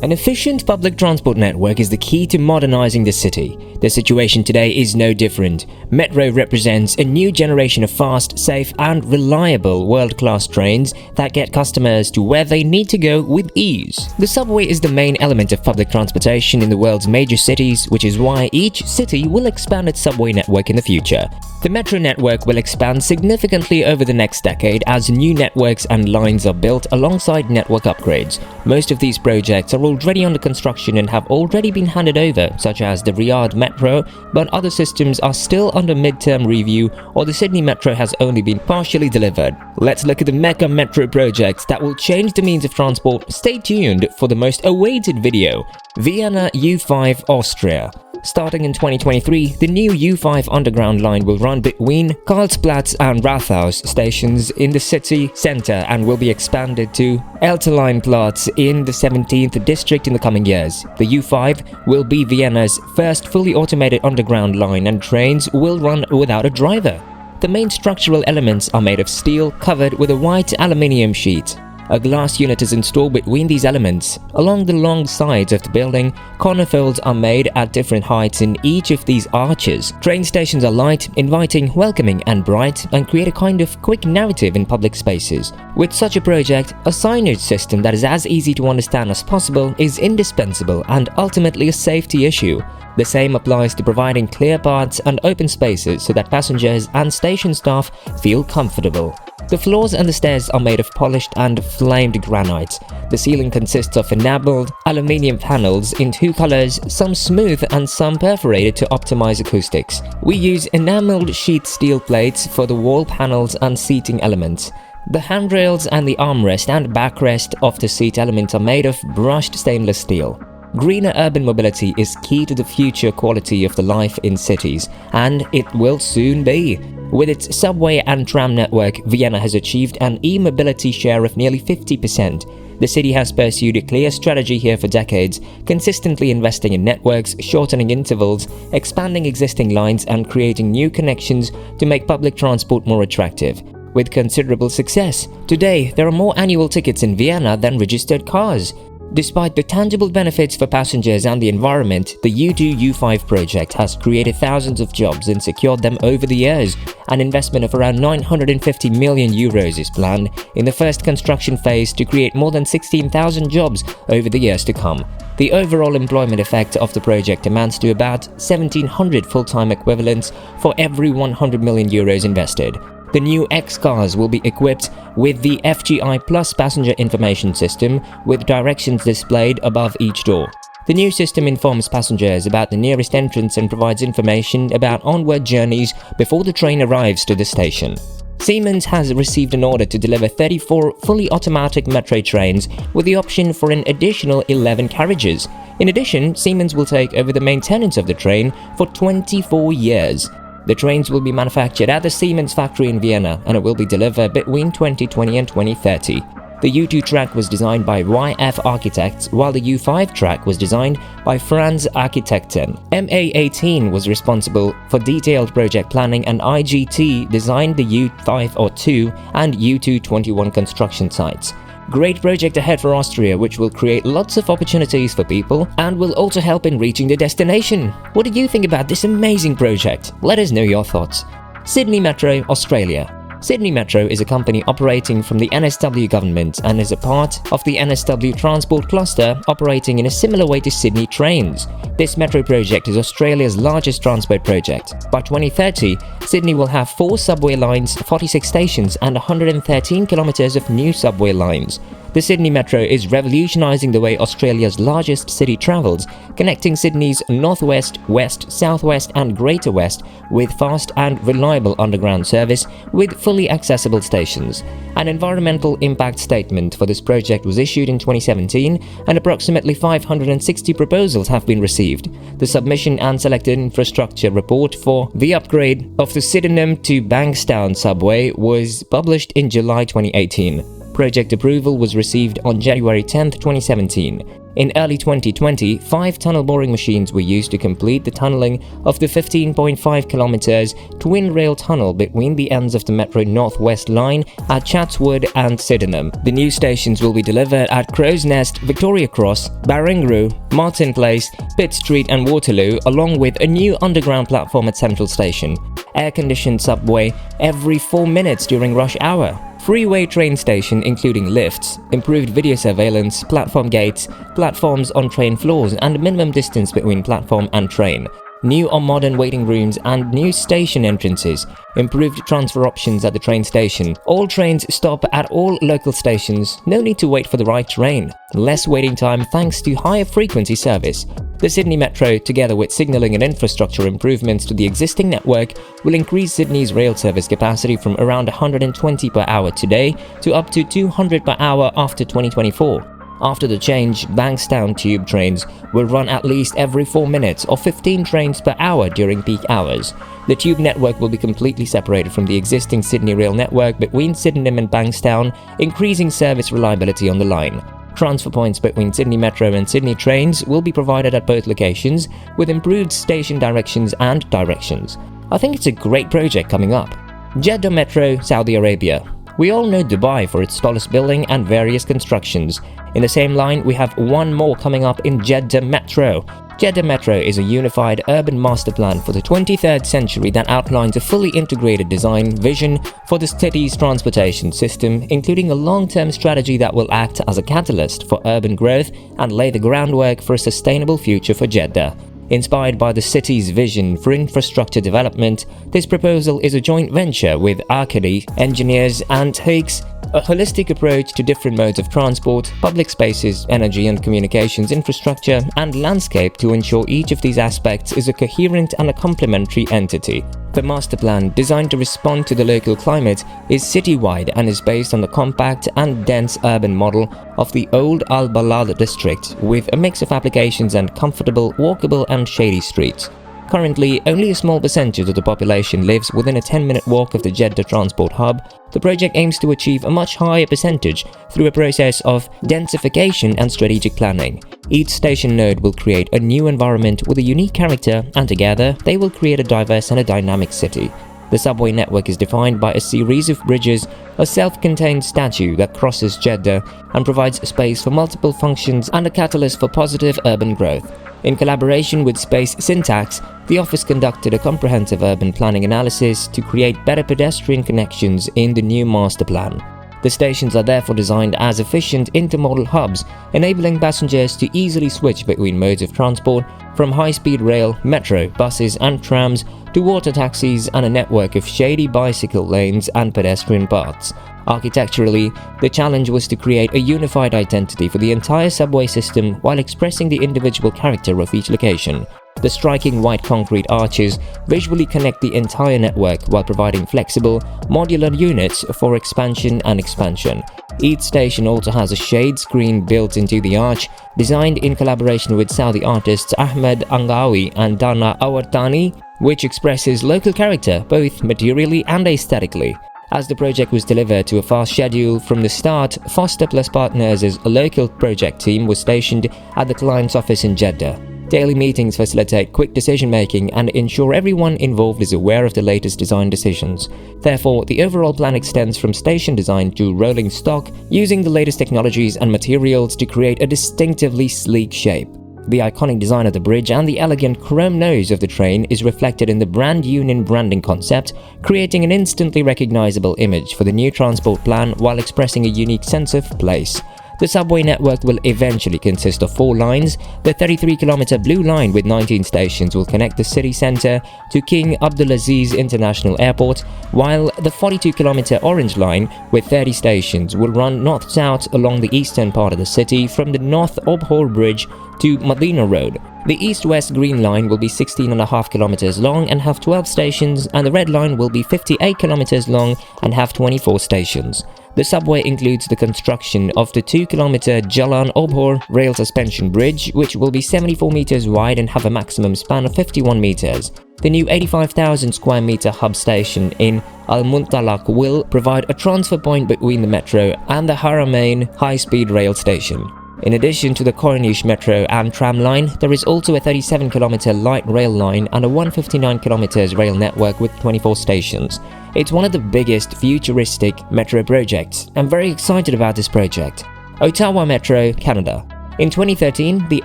An efficient public transport network is the key to modernizing the city. The situation today is no different. Metro represents a new generation of fast, safe and reliable world-class trains that get customers to where they need to go with ease. The subway is the main element of public transportation in the world's major cities, which is why each city will expand its subway network in the future. The metro network will expand significantly over the next decade as new networks and lines are built alongside network upgrades. Most of these projects are already under construction and have already been handed over, such as the Riyadh Metro, but other systems are still under mid-term review, or the Sydney Metro has only been partially delivered. Let's look at the mega metro projects that will change the means of transport. Stay tuned for the most awaited video. Vienna U5, Austria. Starting in 2023, the new U5 underground line will run between Karlsplatz and Rathaus stations in the city centre and will be expanded to Elterleinplatz in the 17th district in the coming years. The U5 will be Vienna's first fully automated underground line, and trains will run without a driver. The main structural elements are made of steel covered with a white aluminium sheet. A glass unit is installed between these elements. Along the long sides of the building, corner folds are made at different heights in each of these arches. Train stations are light, inviting, welcoming and bright, and create a kind of quick narrative in public spaces. With such a project, a signage system that is as easy to understand as possible is indispensable and ultimately a safety issue. The same applies to providing clear paths and open spaces so that passengers and station staff feel comfortable. The floors and the stairs are made of polished and flamed granite. The ceiling consists of enameled aluminium panels in two colors, some smooth and some perforated to optimize acoustics. We use enameled sheet steel plates for the wall panels and seating elements. The handrails and the armrest and backrest of the seat elements are made of brushed stainless steel. Greener urban mobility is key to the future quality of the life in cities, and it will soon be. With its subway and tram network, Vienna has achieved an e-mobility share of nearly 50%. The city has pursued a clear strategy here for decades, consistently investing in networks, shortening intervals, expanding existing lines and creating new connections to make public transport more attractive. With considerable success, today there are more annual tickets in Vienna than registered cars. Despite the tangible benefits for passengers and the environment, the U2-U5 project has created thousands of jobs and secured them over the years. An investment of around 950 million euros is planned in the first construction phase to create more than 16,000 jobs over the years to come. The overall employment effect of the project amounts to about 1,700 full-time equivalents for every 100 million euros invested. The new X cars will be equipped with the FGI Plus passenger information system with directions displayed above each door. The new system informs passengers about the nearest entrance and provides information about onward journeys before the train arrives to the station. Siemens has received an order to deliver 34 fully automatic metro trains with the option for an additional 11 carriages. In addition, Siemens will take over the maintenance of the train for 24 years. The trains will be manufactured at the Siemens factory in Vienna, and it will be delivered between 2020 and 2030. The U2 track was designed by YF Architects, while the U5 track was designed by Franz Architekten. MA18 was responsible for detailed project planning, and IGT designed the U502 and U221 construction sites. Great project ahead for Austria, which will create lots of opportunities for people and will also help in reaching the destination. What do you think about this amazing project? Let us know your thoughts. Sydney Metro, Australia. Sydney Metro is a company operating from the NSW government and is a part of the NSW transport cluster, operating in a similar way to Sydney Trains. This metro project is Australia's largest transport project. By 2030, Sydney will have 4 subway lines, 46 stations and 113 kilometres of new subway lines. The Sydney Metro is revolutionising the way Australia's largest city travels, connecting Sydney's northwest, west, southwest and greater west with fast and reliable underground service with fully accessible stations. An environmental impact statement for this project was issued in 2017 and approximately 560 proposals have been received. The submission and selected infrastructure report for the upgrade of the Sydenham to Bankstown subway was published in July 2018. Project approval was received on January 10, 2017. In early 2020, 5 tunnel boring machines were used to complete the tunneling of the 15.5 kilometers twin rail tunnel between the ends of the Metro Northwest line at Chatswood and Sydenham. The new stations will be delivered at Crow's Nest, Victoria Cross, Baringaroo, Martin Place, Pitt Street and Waterloo, along with a new underground platform at Central Station. Air-conditioned subway every 4 minutes during rush hour. Freeway train station including lifts, improved video surveillance, platform gates, platforms on train floors and minimum distance between platform and train. New or modern waiting rooms and new station entrances, improved transfer options at the train station. All trains stop at all local stations, no need to wait for the right train. Less waiting time thanks to higher frequency service. The Sydney Metro, together with signalling and infrastructure improvements to the existing network, will increase Sydney's rail service capacity from around 120 per hour today to up to 200 per hour after 2024. After the change, Bankstown tube trains will run at least every 4 minutes or 15 trains per hour during peak hours. The tube network will be completely separated from the existing Sydney rail network between Sydenham and Bankstown, increasing service reliability on the line. Transfer points between Sydney Metro and Sydney trains will be provided at both locations with improved station directions and directions. I think it's a great project coming up. Jeddah Metro, Saudi Arabia. We all know Dubai for its tallest building and various constructions. In the same line, we have one more coming up in Jeddah Metro. Jeddah Metro is a unified urban master plan for the 23rd century that outlines a fully integrated design vision for the city's transportation system, including a long-term strategy that will act as a catalyst for urban growth and lay the groundwork for a sustainable future for Jeddah. Inspired by the city's vision for infrastructure development, this proposal is a joint venture with Arcady engineers and takes a holistic approach to different modes of transport, public spaces, energy and communications infrastructure, and landscape to ensure each of these aspects is a coherent and a complementary entity. The master plan, designed to respond to the local climate, is citywide and is based on the compact and dense urban model of the old Al Balad district, with a mix of applications and comfortable, walkable and shady streets. Currently, only a small percentage of the population lives within a 10-minute walk of the Jeddah transport hub. The project aims to achieve a much higher percentage through a process of densification and strategic planning. Each station node will create a new environment with a unique character, and together they will create a diverse and a dynamic city. The subway network is defined by a series of bridges, a self-contained statue that crosses Jeddah and provides space for multiple functions and a catalyst for positive urban growth. In collaboration with Space Syntax, the office conducted a comprehensive urban planning analysis to create better pedestrian connections in the new master plan. The stations are therefore designed as efficient intermodal hubs, enabling passengers to easily switch between modes of transport from high-speed rail, metro, buses and trams to water taxis and a network of shady bicycle lanes and pedestrian paths. Architecturally, the challenge was to create a unified identity for the entire subway system while expressing the individual character of each location. The striking white concrete arches visually connect the entire network while providing flexible, modular units for expansion and expansion. Each station also has a shade screen built into the arch, designed in collaboration with Saudi artists Ahmed Angawi and Dana Awartani, which expresses local character both materially and aesthetically. As the project was delivered to a fast schedule from the start, Foster Plus Partners' a local project team was stationed at the client's office in Jeddah. Daily meetings facilitate quick decision-making and ensure everyone involved is aware of the latest design decisions. Therefore, the overall plan extends from station design to rolling stock, using the latest technologies and materials to create a distinctively sleek shape. The iconic design of the bridge and the elegant chrome nose of the train is reflected in the brand union branding concept, creating an instantly recognizable image for the new transport plan while expressing a unique sense of place. The subway network will eventually consist of 4 lines. The 33-kilometer Blue Line with 19 stations will connect the city centre to King Abdulaziz International Airport, while the 42-kilometer Orange Line with 30 stations will run north-south along the eastern part of the city from the North Obhor Bridge to Medina Road. The East-West Green Line will be 16.5 kilometers long and have 12 stations, and the Red Line will be 58 kilometers long and have 24 stations. The subway includes the construction of the 2-kilometer Jalan-Obor rail suspension bridge, which will be 74 meters wide and have a maximum span of 51 meters. The new 85,000 square meter hub station in Al-Muntalaq will provide a transfer point between the metro and the Haramain high-speed rail station. In addition to the Corniche Metro and tram line, there is also a 37-kilometer light rail line and a 159 kilometers rail network with 24 stations. It's one of the biggest futuristic metro projects. I'm very excited about this project. Ottawa Metro, Canada. In 2013, the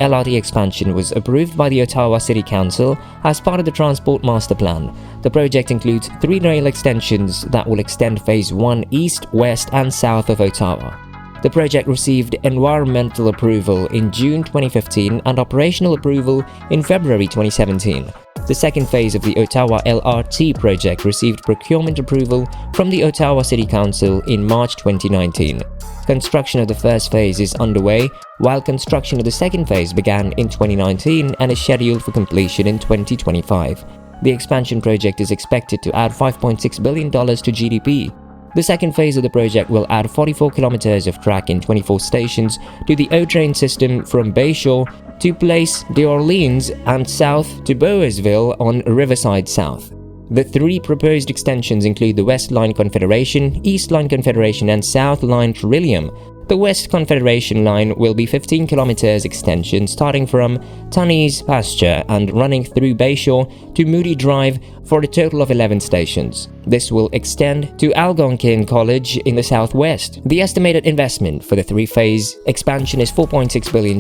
LRT expansion was approved by the Ottawa City Council as part of the Transport Master Plan. The project includes 3 rail extensions that will extend Phase 1 east, west and south of Ottawa. The project received environmental approval in June 2015 and operational approval in February 2017. The second phase of the Ottawa LRT project received procurement approval from the Ottawa City Council in March 2019. Construction of the first phase is underway, while construction of the second phase began in 2019 and is scheduled for completion in 2025. The expansion project is expected to add $5.6 billion to GDP. The second phase of the project will add 44 kilometers of track in 24 stations to the O-train system from Bayshore to Place d'Orleans and south to Bowersville on Riverside South. The 3 proposed extensions include the West Line Confederation, East Line Confederation and South Line Trillium. The West Confederation line will be 15 kilometers extension starting from Tunney's Pasture and running through Bayshore to Moody Drive for a total of 11 stations. This will extend to Algonquin College in the southwest. The estimated investment for the 3-phase expansion is $4.6 billion,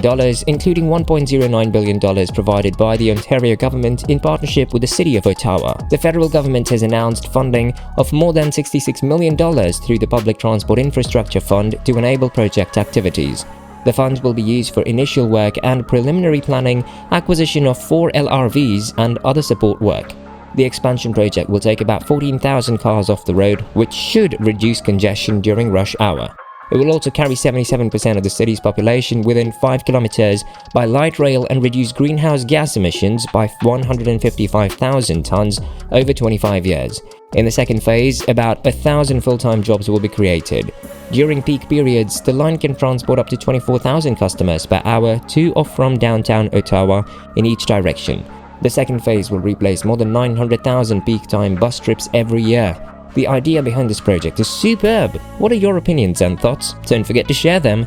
including $1.09 billion provided by the Ontario government in partnership with the City of Ottawa. The federal government has announced funding of more than $66 million through the Public Transport Infrastructure Fund to enable project activities. The funds will be used for initial work and preliminary planning, acquisition of 4 LRVs and other support work. The expansion project will take about 14,000 cars off the road, which should reduce congestion during rush hour. It will also carry 77% of the city's population within 5 kilometers by light rail and reduce greenhouse gas emissions by 155,000 tons over 25 years. In the second phase, about 1,000 full-time jobs will be created. During peak periods, the line can transport up to 24,000 customers per hour to or from downtown Ottawa in each direction. The second phase will replace more than 900,000 peak-time bus trips every year. The idea behind this project is superb. What are your opinions and thoughts? Don't forget to share them.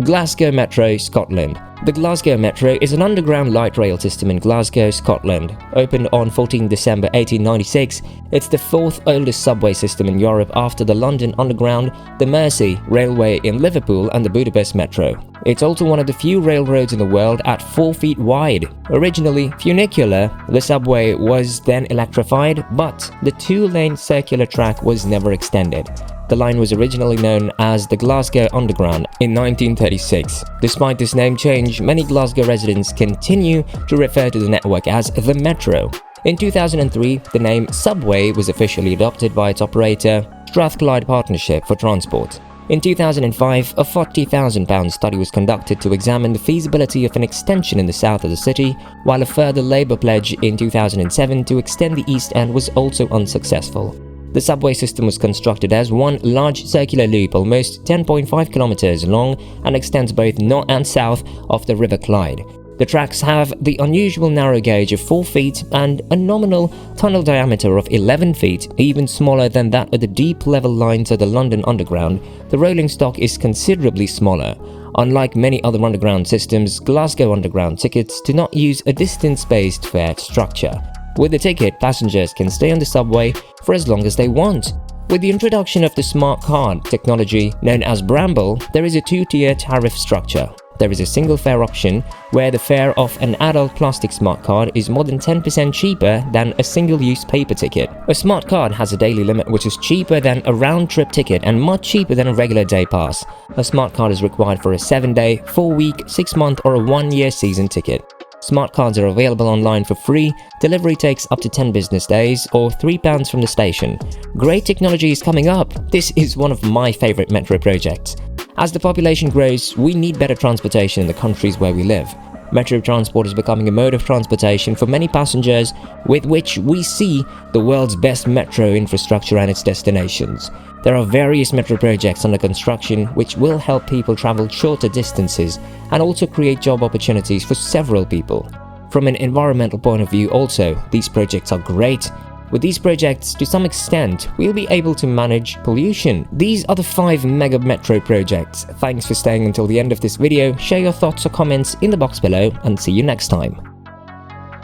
Glasgow Metro, Scotland. The Glasgow Metro is an underground light rail system in Glasgow, Scotland. Opened on 14 December 1896, it's the 4th oldest subway system in Europe after the London Underground, the Mersey Railway in Liverpool and the Budapest Metro. It's also one of the few railroads in the world at 4 feet wide. Originally funicular, the subway was then electrified, but the 2-lane circular track was never extended. The line was originally known as the Glasgow Underground in 1936. Despite this name change, many Glasgow residents continue to refer to the network as the Metro. In 2003, the name Subway was officially adopted by its operator, Strathclyde Partnership for Transport. In 2005, a £40,000 study was conducted to examine the feasibility of an extension in the south of the city, while a further Labour pledge in 2007 to extend the east end was also unsuccessful. The subway system was constructed as one large circular loop almost 10.5 kilometers long and extends both north and south of the River Clyde. The tracks have the unusual narrow gauge of 4 feet and a nominal tunnel diameter of 11 feet, even smaller than that of the deep level lines of the London Underground. The rolling stock is considerably smaller. Unlike many other underground systems, Glasgow Underground tickets do not use a distance-based fare structure. With the ticket, passengers can stay on the subway for as long as they want. With the introduction of the smart card technology known as Bramble, there is a 2-tier tariff structure. There is a single fare option, where the fare of an adult plastic smart card is more than 10% cheaper than a single-use paper ticket. A smart card has a daily limit which is cheaper than a round-trip ticket and much cheaper than a regular day pass. A smart card is required for a 7-day, 4-week, 6-month or a 1-year season ticket. Smart cards are available online for free. Delivery takes up to 10 business days or £3 from the station. Great technology is coming up. This is one of my favourite metro projects. As the population grows, we need better transportation in the countries where we live. Metro transport is becoming a mode of transportation for many passengers, with which we see the world's best metro infrastructure and its destinations. There are various metro projects under construction which will help people travel shorter distances and also create job opportunities for several people. From an environmental point of view also, these projects are great. With these projects, to some extent, we'll be able to manage pollution. These are the 5 mega metro projects. Thanks for staying until the end of this video. Share your thoughts or comments in the box below and see you next time.